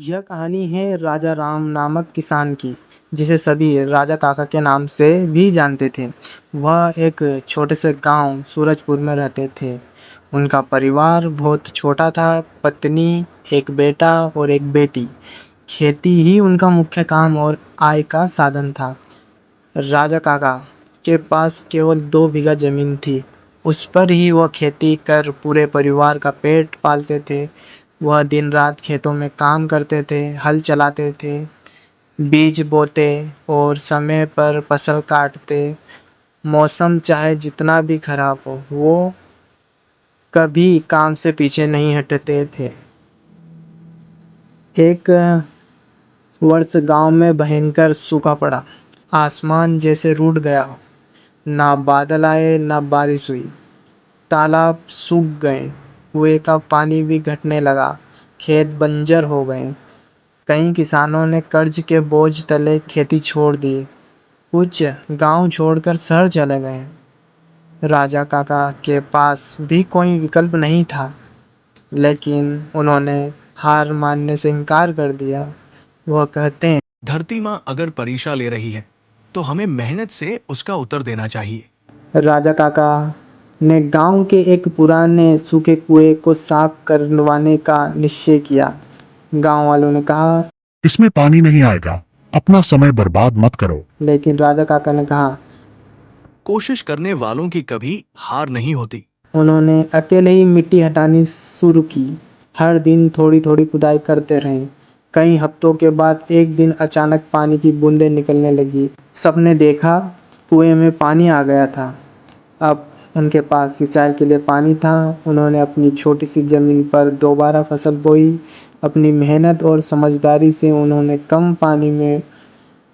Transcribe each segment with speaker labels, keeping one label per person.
Speaker 1: यह कहानी है राजा राम नामक किसान की, जिसे सभी राजा काका के नाम से भी जानते थे। वह एक छोटे से गांव सूरजपुर में रहते थे। उनका परिवार बहुत छोटा था। पत्नी, एक बेटा और एक बेटी। खेती ही उनका मुख्य काम और आय का साधन था। राजा काका के पास केवल 2 बीघा जमीन थी। उस पर ही वह खेती कर पूरे परिवार का पेट पालते थे। वह दिन रात खेतों में काम करते थे, हल चलाते थे, बीज बोते और समय पर फसल काटते। मौसम चाहे जितना भी खराब हो, वो कभी काम से पीछे नहीं हटते थे। एक वर्ष गांव में भयंकर सूखा पड़ा। आसमान जैसे रूठ गया हो। ना बादल आए, ना बारिश हुई। तालाब सूख गए। कुएं का पानी भी घटने लगा। खेत बंजर हो गए। कई किसानों ने कर्ज के बोझ तले खेती छोड़ दी। कुछ गांव छोड़कर शहर चले गए। राजा काका के पास भी कोई विकल्प नहीं था, लेकिन उन्होंने हार मानने से इनकार कर दिया। वह कहते हैं,
Speaker 2: धरती माँ अगर परीक्षा ले रही है तो हमें मेहनत से उसका उत्तर देना चाहिए।
Speaker 1: राजा काका ने गांव के एक पुराने सूखे कुएं को साफ करवाने का निश्चय किया। गांव वालों ने कहा,
Speaker 3: इसमें पानी नहीं आएगा, अपना समय बर्बाद मत करो।
Speaker 1: लेकिन राजा काका ने कहा।
Speaker 2: कोशिश करने वालों की कभी हार नहीं होती।
Speaker 1: उन्होंने अकेले ही मिट्टी हटानी शुरू की। हर दिन थोड़ी थोड़ी खुदाई करते रहे। कई हफ्तों के बाद एक दिन अचानक पानी की बूंदें निकलने लगी। सबने देखा, कुएं में पानी आ गया था। अब उनके पास सिंचाई के लिए पानी था। उन्होंने अपनी छोटी सी जमीन पर दोबारा फसल बोई। अपनी मेहनत और समझदारी से उन्होंने कम पानी में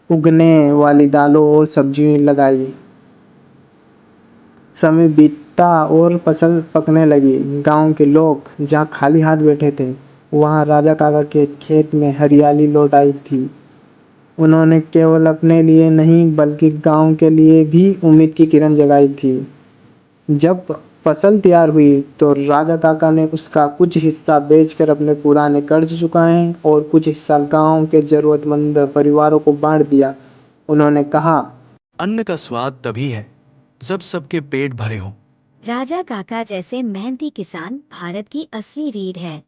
Speaker 1: उगने वाली दालों और सब्जियां लगाई। समय बीतता और फसल पकने लगी। गांव के लोग जहाँ खाली हाथ बैठे थे, वहाँ राजा काका के खेत में हरियाली लौट आई थी। उन्होंने केवल अपने लिए नहीं, बल्कि गांव के लिए भी उम्मीद की किरण जगाई थी। जब फसल तैयार हुई तो राजा काका ने उसका कुछ हिस्सा बेचकर अपने पुराने कर्ज चुकाए और कुछ हिस्सा गांव के जरूरतमंद परिवारों को बांट दिया। उन्होंने कहा,
Speaker 2: अन्न का स्वाद तभी है जब सबके पेट भरे हों।
Speaker 4: राजा काका जैसे मेहनती किसान भारत की असली रीढ़ है।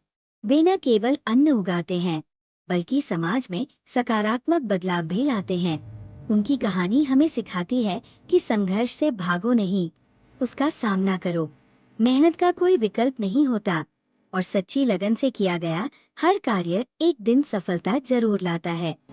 Speaker 4: वे न केवल अन्न उगाते हैं, बल्कि समाज में सकारात्मक बदलाव भी लाते हैं। उनकी कहानी हमें सिखाती है कि संघर्ष से भागो नहीं, उसका सामना करो। मेहनत का कोई विकल्प नहीं होता और सच्ची लगन से किया गया हर कार्य एक दिन सफलता जरूर लाता है।